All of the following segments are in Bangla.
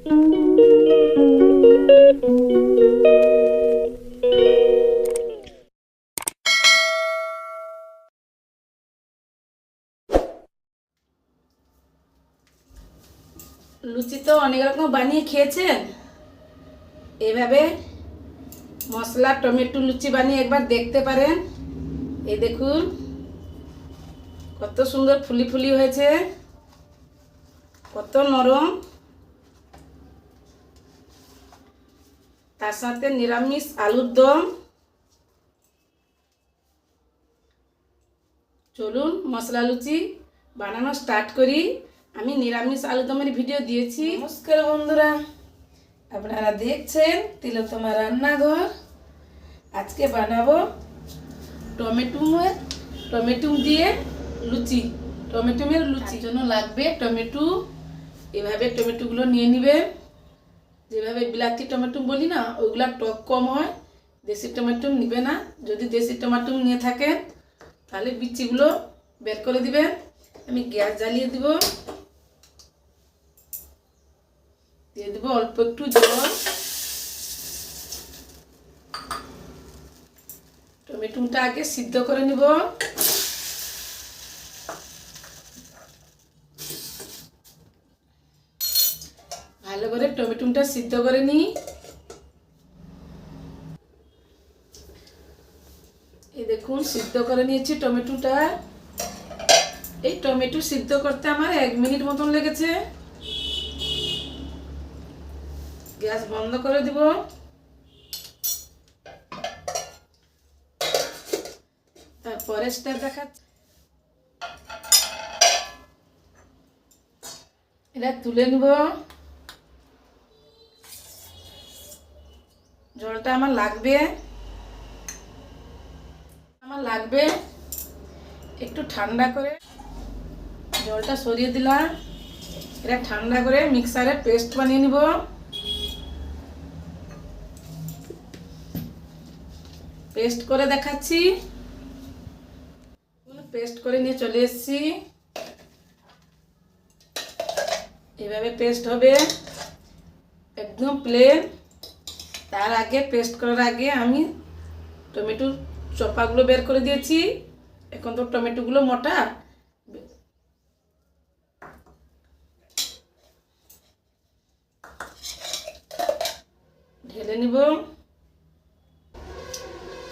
লুচি তো অনেক রকম বানিয়ে খেয়েছেন, এভাবে মশলা টমেটো লুচি বানিয়ে একবার দেখতে পারেন। এই দেখুন কত সুন্দর ফুলি ফুলি হয়েছে, কত নরম। তার সাথে নিরামিষ আলুর দম। চলুন মশলা লুচি বানানো স্টার্ট করি। আমি নিরামিষ আলুদমের ভিডিও দিয়েছি। নমস্কার বন্ধুরা, আপনারা দেখছেন তিলোত্তমা রান্নাঘর। আজকে বানাবো টমেটো দিয়ে লুচি। টমেটোমের লুচির জন্য লাগবে টমেটো। এভাবে টমেটোগুলো নিয়ে নেবেন। যেভাবে বিলাতি টমেটো বলি না, ওইগুলা টক কম হয়। দেশি টমেটো নিবে না। যদি দেশি টমেটো নিয়ে থাকেন তাহলে বিচিগুলো বের করে দিবেন। আমি গ্যাস জ্বালিয়ে দিব, দিয়ে দেবো অল্প একটু জল। টমেটোটা আগে সিদ্ধ করে নিব। ভালো করে টমেটোটা সিদ্ধ করে নিই। এই দেখুন সিদ্ধ করে নিয়েছি টমেটোটা। এই টমেটো সিদ্ধ করতে আমার 1 মিনিট মতন লেগেছে। গ্যাস বন্ধ করে দিব। তারপরে স্টেপ দেখাচ্ছি। এটা তুলে নিব। জলটা আমার লাগবে একটু ঠান্ডা করে। জলটা সরিয়ে দিলাম। এটা ঠান্ডা করে মিক্সারে পেস্ট বানিয়ে নিব। পেস্ট করে দেখাচ্ছি। পেস্ট করে নিয়ে চলে এসেছি। এভাবে পেস্ট হবে, একদম প্লেন। তার আগে পেস্ট করার আগে আমি টমেটোর চোপাগুলো বের করে দিয়েছি। এখন তো টমেটোগুলো মোটা, ঢেলে নিব।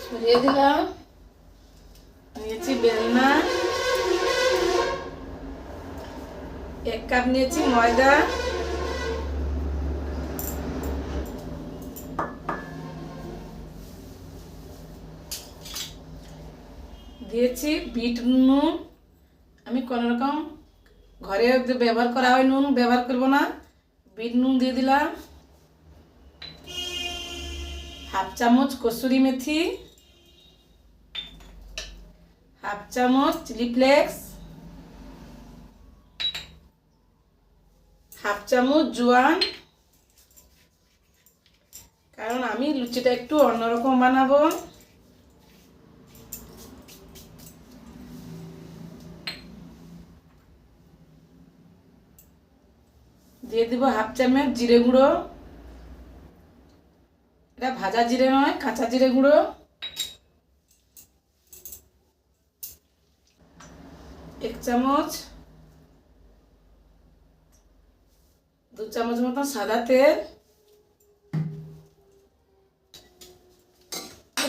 সরিয়ে দিলাম। নিয়েছি বেলনা। 1 কাপ নিয়েছি ময়দা। দিয়েছি বিট নুন। আমি কোনো রকম ঘরে ব্যবহার করা হয় নুন ব্যবহার করব না। বিট নুন দিয়ে দিলাম। 1/2 চামচ কসুরি মেথি, 1/2 চামচ চিলি ফ্লেক্স, 1/2 চামচ জোয়ান। কারণ আমি লুচিটা একটু অন্যরকম বানাবো। দিয়ে দিব 1/2 চামচ জিরে গুঁড়ো। এটা ভাজা জিরে নয়, কাঁচা জিরে গুঁড়ো। 1 চামচ, 2 চামচ মতন সাদা তেল।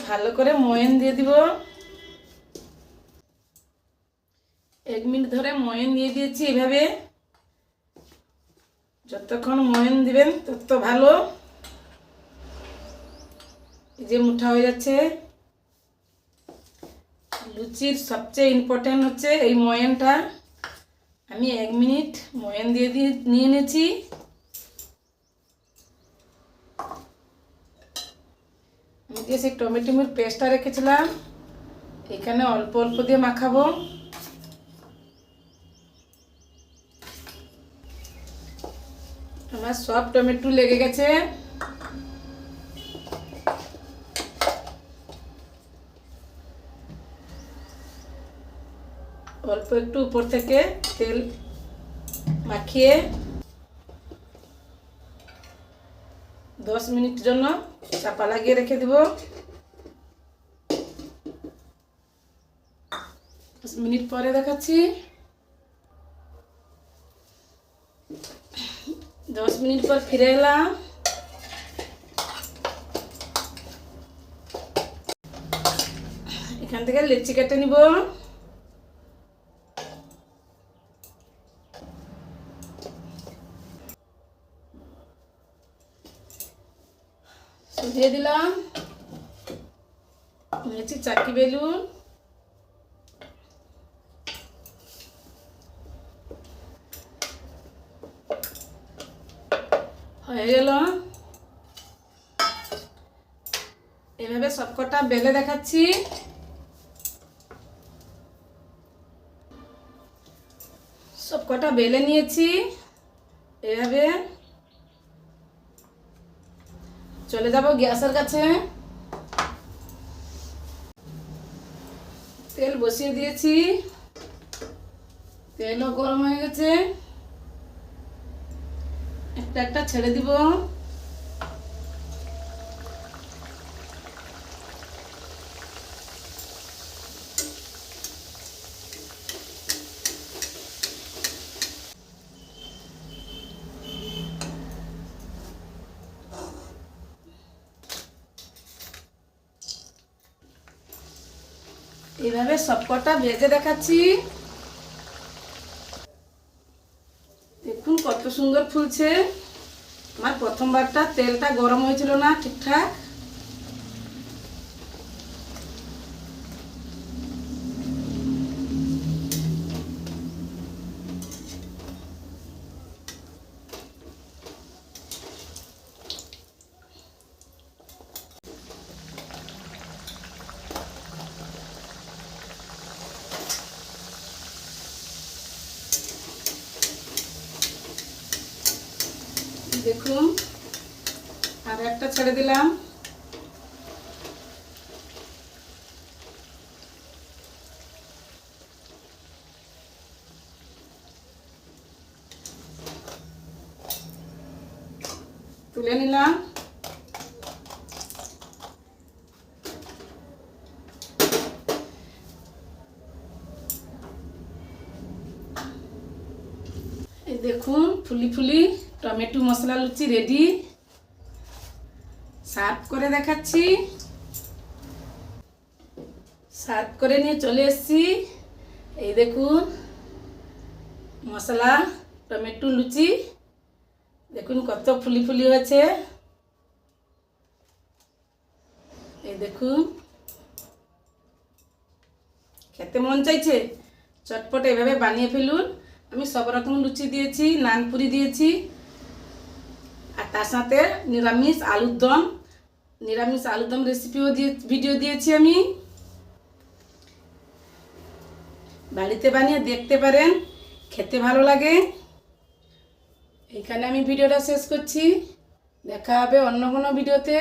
ভালো করে ময়ান দিয়ে দিব। 1 মিনিট ধরে ময়ান দিয়ে দিয়েছি। এভাবে যতক্ষণ ময়ান দিবেন তত ভালো। এই যে মুঠা হয়ে যাচ্ছে। লুচির সবচেয়ে ইম্পর্টেন্ট হচ্ছে এই ময়ানটা। আমি 1 মিনিট ময়ান দিয়ে নিয়ে নিয়েছি। আমি যে সেই টমেটোর পেস্টটা রেখেছিলাম এখানে অল্প অল্প দিয়ে মাখাবো। আমার সব টমেটো লেগে গেছে। অল্প একটু উপর থেকে তেল মাখিয়ে 10 মিনিট জন্য চাপা লাগিয়ে রেখে দেব। 10 মিনিট পরে দেখাচ্ছি। 10 মিনিট পর ফিরে এলাম। এখান থেকে লেচি কেটে নিব। দিয়ে দিলাম নিয়েছি চাকি বেলুন। হয়ে গেল। এভাবে সবকটা বেলে দেখাচ্ছি। সবকটা বেলে নিয়েছি। এভাবে চলে যাব গ্যাসের কাছে। তেল বসিয়ে দিয়েছি, তেলও গরম হয়ে গেছে। একটা একটা ছেড়ে দিব। এইভাবে সবকটা ভেজে দেখাচ্ছি। দেখুন কত সুন্দর ফুলছে। আমার প্রথমবারটা তেলটা গরম হয়েছিল না ঠিকঠাক। দেখুন আর একটা ছেড়ে দিলাম। তুলে নিলাম। এই দেখুন ফুলি ফুলি টমেটো মশলা লুচি রেডি। সার্ভ করে দেখাচ্ছি। সার্ভ করে নিয়ে চলে এসেছি। এই দেখুন মশলা টমেটো লুচি। দেখুন কত ফুলি ফুলি হয়েছে। এই দেখুন খেতে মন চাইছে, চটপট এভাবে বানিয়ে ফেলুন। আমি সব রকম লুচি দিয়েছি, নানপুরি দিয়েছি, আর তার সাথে নিরামিষ আলুর দম রেসিপিও ভিডিও দিয়েছি। আমি বাড়িতে বানিয়ে দেখতে পারেন, খেতে ভালো লাগে। এখানে আমি ভিডিওটা শেষ করছি। দেখা হবে অন্য কোনো ভিডিওতে।